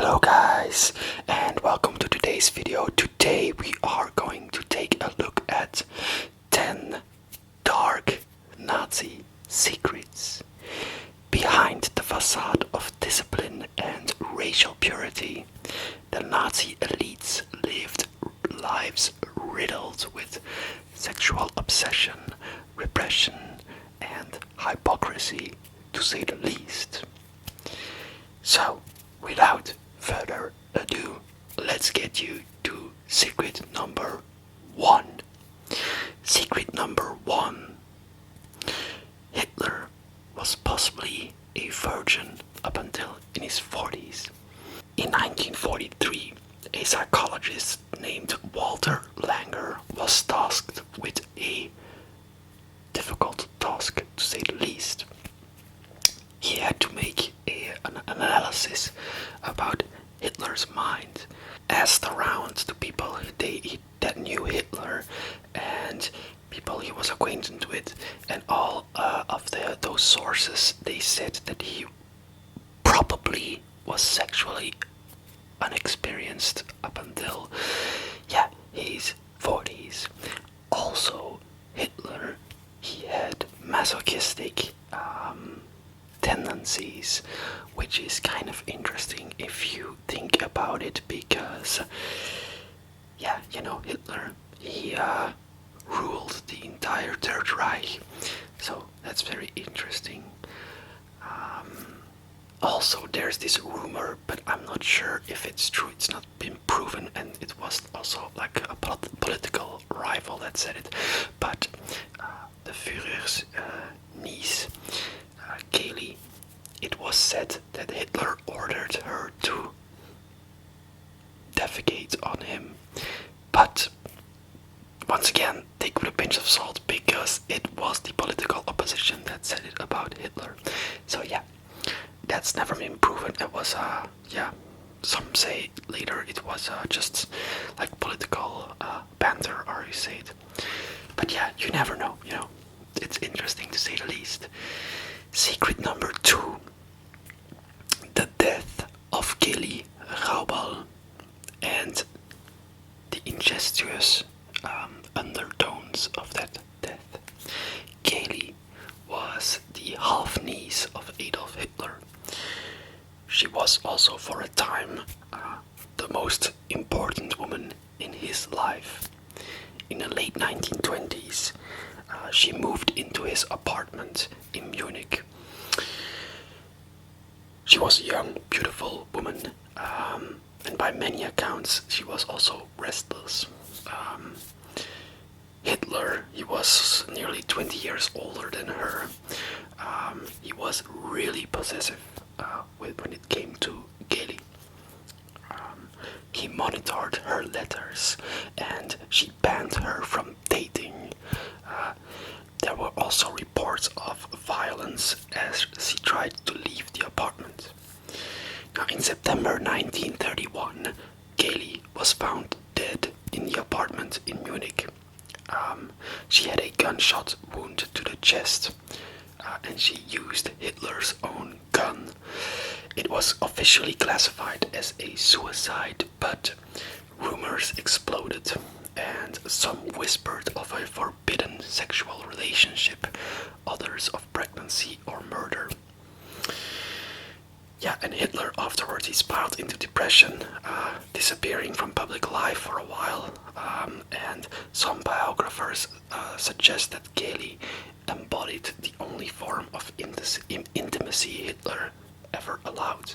Hello guys, and welcome to today's video. Today we are going to take a look at 10 dark Nazi secrets. Behind the facade of discipline and racial purity, the Nazi elites lived lives riddled with sexual obsession, repression, and hypocrisy, to say the least. So, without further ado, let's get you to secret number 1. Secret number 1. Hitler was possibly a virgin up until in his 40s. In 1943, a psychologist named Walter Langer was tasked with a difficult task, to say the least. He had to make an analysis about Hitler's mind, asked around to people that knew Hitler and people he was acquainted with, and all of those sources, they said that he probably was sexually unexperienced up until his 40s. Also, Hitler, he had masochistic tendencies, which is kind of interesting if you think about it, because Hitler, he ruled the entire Third Reich, so that's very interesting. Also, there's this rumor, but I'm not sure if it's true, it's not been proven, and it was also like a political rival that said it, but the Führer's niece, Geli, it was said that Hitler ordered her to defecate on him. But once again, take with a pinch of salt, because it was the political opposition that said it about Hitler. So that's never been proven. It was some say later it was just like political banter, or you say it. But you never know, it's interesting to say the least. Secret number 2. The death of Geli Raubal and the incestuous undertones of that death. Geli was the half-niece of Adolf Hitler. She was also for a time the most important woman in his life. In the late 1920s, she moved into his apartment in Munich. She was a young, beautiful woman, and by many accounts, she was also restless. Hitler, he was nearly 20 years older than her. He was really possessive when it came to Geli. He monitored her letters, and she banned her from dating. There were also reports of violence as she tried to leave the apartment. Now, in September 1931, Geli was found dead in the apartment in Munich. She had a gunshot wound to the chest, and she used Hitler's own gun. It was officially classified as a suicide, but rumors exploded, and some whispered of a forbidden sexual relationship, others of pregnancy or murder. And Hitler afterwards, he spiraled into depression, disappearing from public life for a while, and some biographers suggest that Geli embodied the only form of intimacy Hitler ever allowed,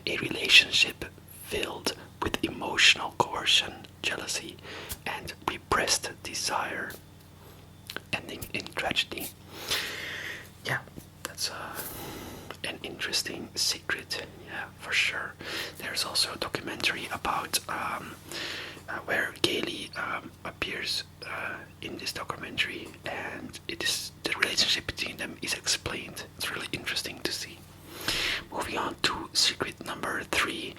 a relationship filled with emotional coercion, jealousy, and repressed desire, ending in tragedy. That's an interesting secret, for sure. There's also a documentary about where Geli appears in this documentary, and the relationship between them is explained. It's really interesting to see. Moving on to secret number 3,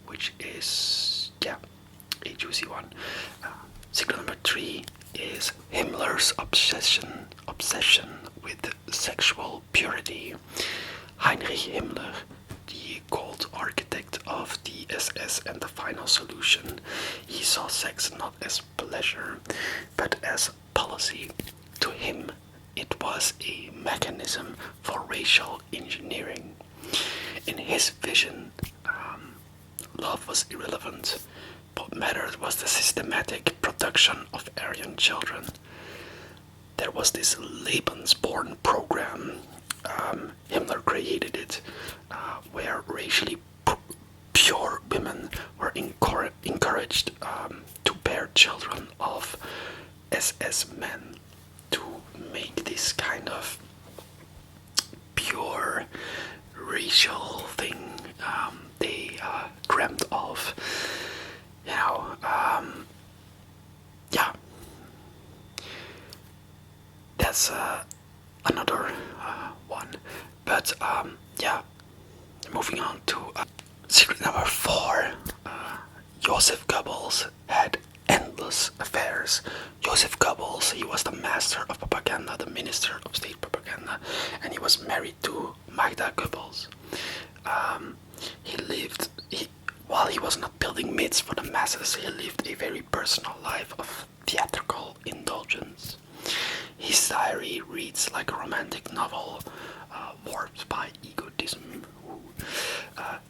which is a juicy one. Secret number 3 is Himmler's obsession with sexual purity. Heinrich Himmler, the cult architect of the the SS and the final solution. He saw sex not as pleasure, but as policy. To him, it was a mechanism for racial engineering. In his vision, love was irrelevant. What mattered was the systematic production of Aryan children. There was this Lebensborn program. Himmler created it, where racially pure women were encouraged to bear children of SS men, to make this kind of pure racial thing they dreamt of. Yeah, that's another one. But yeah, moving on to secret number 4. Joseph Goebbels had endless affairs. Joseph Goebbels, he was the master of propaganda, the minister of state propaganda, and he was married to Magda Goebbels. While he was not building myths for the masses, he lived a very personal life of theatrical indulgence. His diary reads like a romantic novel, warped by egotism.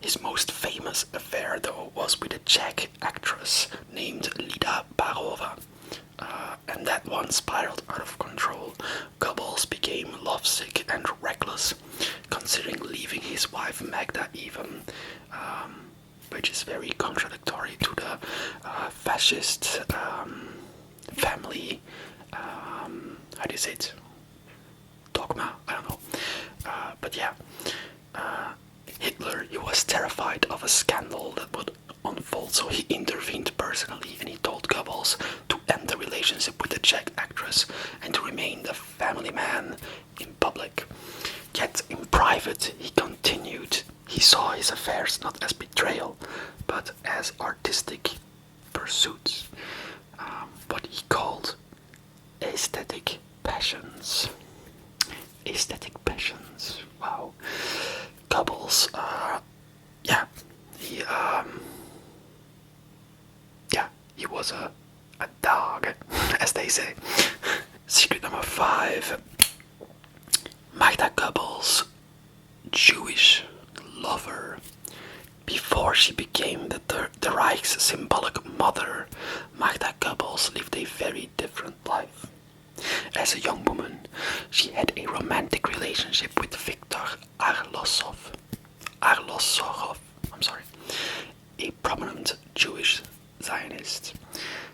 His most famous affair, though, was with a Czech actress named Lida Barova, and that one spiraled out of control. Goebbels became lovesick and reckless, considering leaving his wife Magda even, which is very contradictory to the fascist family, how do you say it, dogma, I don't know, but yeah, Hitler, he was terrified of a scandal that would unfold, so he intervened personally, and he told Goebbels to end the relationship with the Czech actress and to remain the family man in public. Yet in private he continued. He saw his affairs not as betrayal, but as artistic pursuits, what he called aesthetic passions. Aesthetic passions, wow. Goebbels, he was a dog, as they say. Secret number 5. Magda Goebbels, Jewish lover. Before she became the Reich's symbolic mother, Magda Goebbels lived a very different life. As a young woman, she had a romantic relationship with Viktor Arlossov, a prominent Jewish Zionist.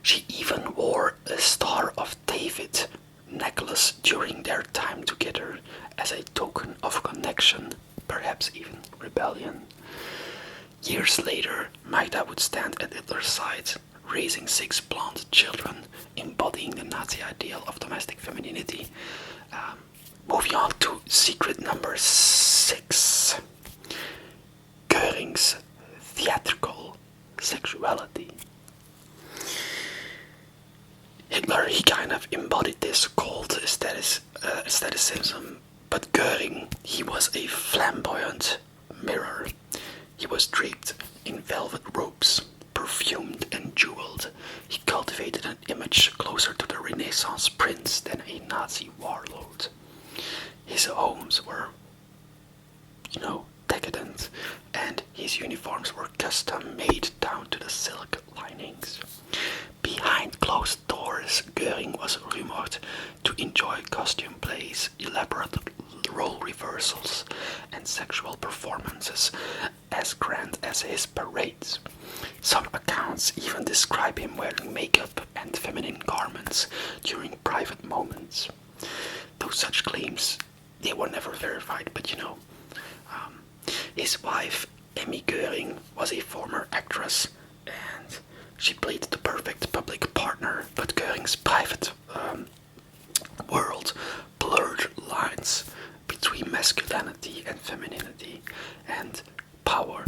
She even wore a Star of David necklace during their time together as a token of connection, perhaps even rebellion. Years later, Magda would stand at Hitler's side, raising 6 blonde children, embodying the Nazi ideal of domestic femininity. Moving on to secret number 6. Göring's theatrical sexuality. Hitler, he kind of embodied this cold aestheticism, but Göring, he was a flamboyant mirror. He was draped in velvet robes, perfumed and jeweled. He cultivated an image closer to the Renaissance prince than a Nazi warlord. His homes were, decadent, and his uniforms were custom made down to the silk linings. Behind closed doors, Göring was rumored to enjoy costume plays, elaborate role reversals, and sexual performances as grand as his parades. Some accounts even describe him wearing makeup and feminine garments during private moments. Though such claims, they were never verified, but his wife, Emmy Göring, was a former actress, and she played the perfect public partner, but Göring's private world blurred lines between masculinity and femininity, and power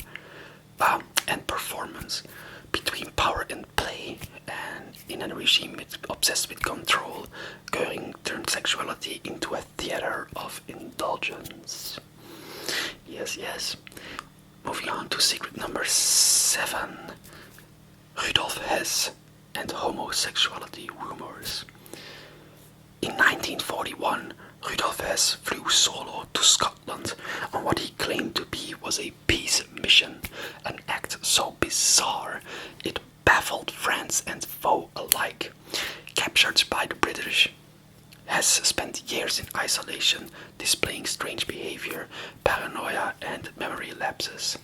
and performance, between power and play, and in a regime obsessed with control, Göring turned sexuality into a theater of indulgence. Yes. Moving on to secret number 7. Rudolf Hess and homosexuality rumors. In 1941, Rudolf Hess flew solo to Scotland on what he claimed to be was a peace mission, an act so bizarre it baffled friends and foe alike. Captured by the British, Hess spent years in isolation, displaying strange behavior, paranoia and memory lapses.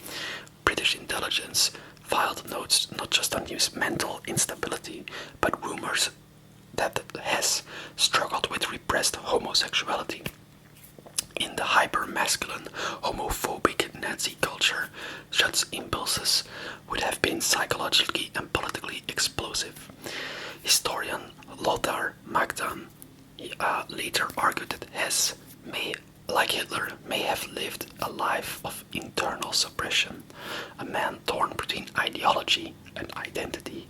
British intelligence filed notes not just on his mental instability, but rumors that Hess struggled with repressed homosexuality. In the hyper-masculine, homophobic Nazi culture, such impulses would have been psychologically and politically explosive. Historian Lothar Magda later argued that Hess like Hitler, may have lived a life of internal suppression, a man torn between ideology and identity.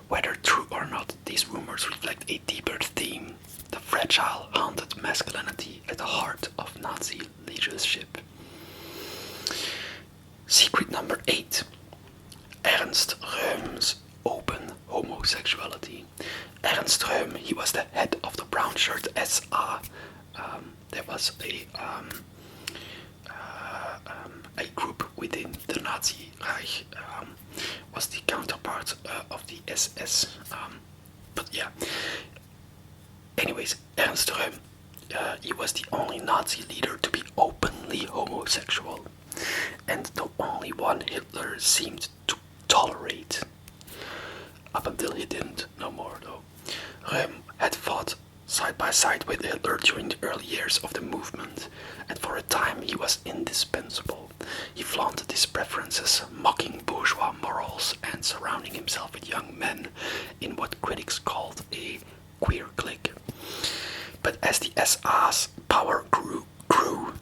Whether true or not, these rumors reflect a deeper theme, the fragile, haunted masculinity at the heart of Nazi leadership. Secret number 8. Ernst Röhm's open homosexuality. Ernst Röhm, he was the head of the Brown Shirt SA. There was a group within the Nazi Reich, was the counterpart of the SS. But yeah. Anyways, Ernst Röhm, he was the only Nazi leader to be openly homosexual, and the only one Hitler seemed to tolerate. Up until he didn't, no more though. Röhm had fought side by side with Hitler during the early years of the movement, and for a time he was indispensable. He flaunted his preferences, mocking bourgeois morals and surrounding himself with young men in what critics called a queer clique. But as the SA's power grew,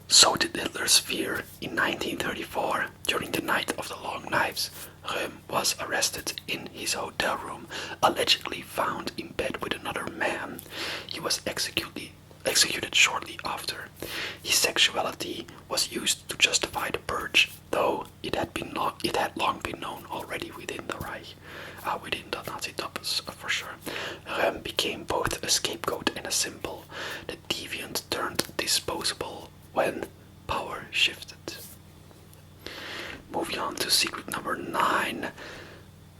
so did Hitler's fear. In 1934, during the Night of the Long Knives, Röhm was arrested in his hotel room, allegedly found in bed with another man. He was executed shortly after. His sexuality was used to justify the purge, though it had long been known already within the Reich, within the Nazi tops for sure. Röhm became both a scapegoat and a symbol. The deviant turned disposable when power shifted. Moving on to secret number 9.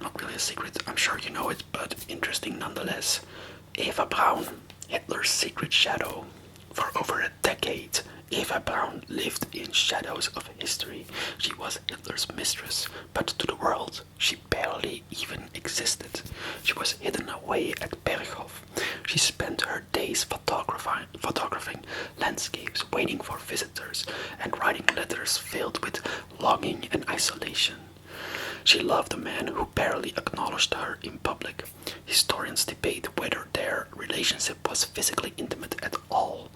Not really a secret, I'm sure you know it, but interesting nonetheless. Eva Braun, Hitler's secret shadow. For over a decade, Eva Braun lived in shadows of history. She was Hitler's mistress, but to the world, she barely even existed. She was hidden away at Berghof. She spent her days photographing landscapes, waiting for visitors, and writing letters filled with longing and isolation. She loved a man who barely acknowledged her in public. Historians debate whether their relationship was physically intimate at all,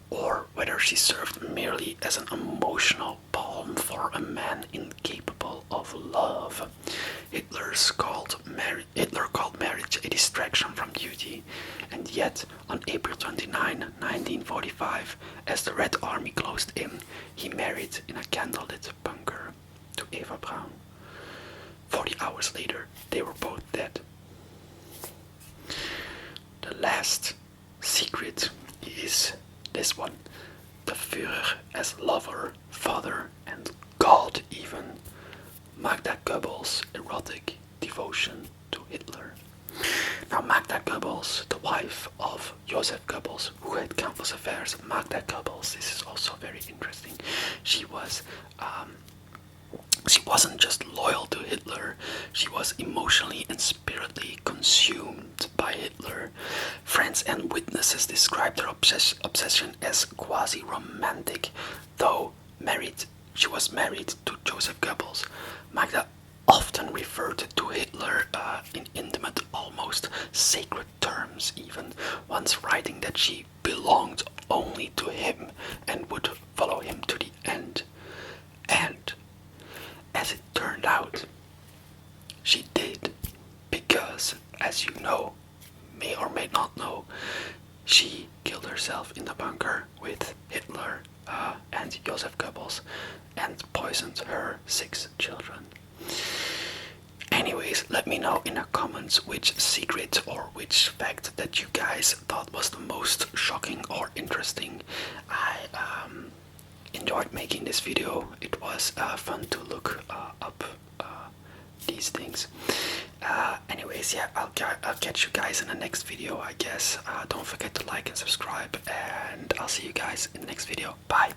or whether she served merely as an emotional balm for a man incapable of love. Hitler called marriage a distraction from duty, and yet on April 29, 1945, as the Red Army closed in, he married in a candlelit bunker to Eva Braun. 40 hours later, they were both dead. The last secret is this one. The Führer as lover, father, and God even. Magda Goebbels' erotic devotion to Hitler. Now Magda Goebbels, the wife of Joseph Goebbels, who had countless affairs. Magda Goebbels, this is also very interesting. She wasn't just loyal to Hitler, she was emotionally and spiritually consumed by Hitler. Friends and witnesses described her obsession as quasi-romantic. Though she was married to Joseph Goebbels, Magda often referred to Hitler in intimate, almost sacred terms even, once writing that she belonged only to him and would follow him to the end. And as it turned out, she did, because, as you know, may or may not know, she killed herself in the bunker with Hitler and Joseph Goebbels, and poisoned her 6 children. Anyways, let me know in the comments which secret or which fact that you guys thought was the most shocking or interesting. I enjoyed making this video. It was fun to look up these things. Anyways, yeah, I'll catch you guys in the next video, I guess. Don't forget to like and subscribe, and I'll see you guys in the next video. Bye.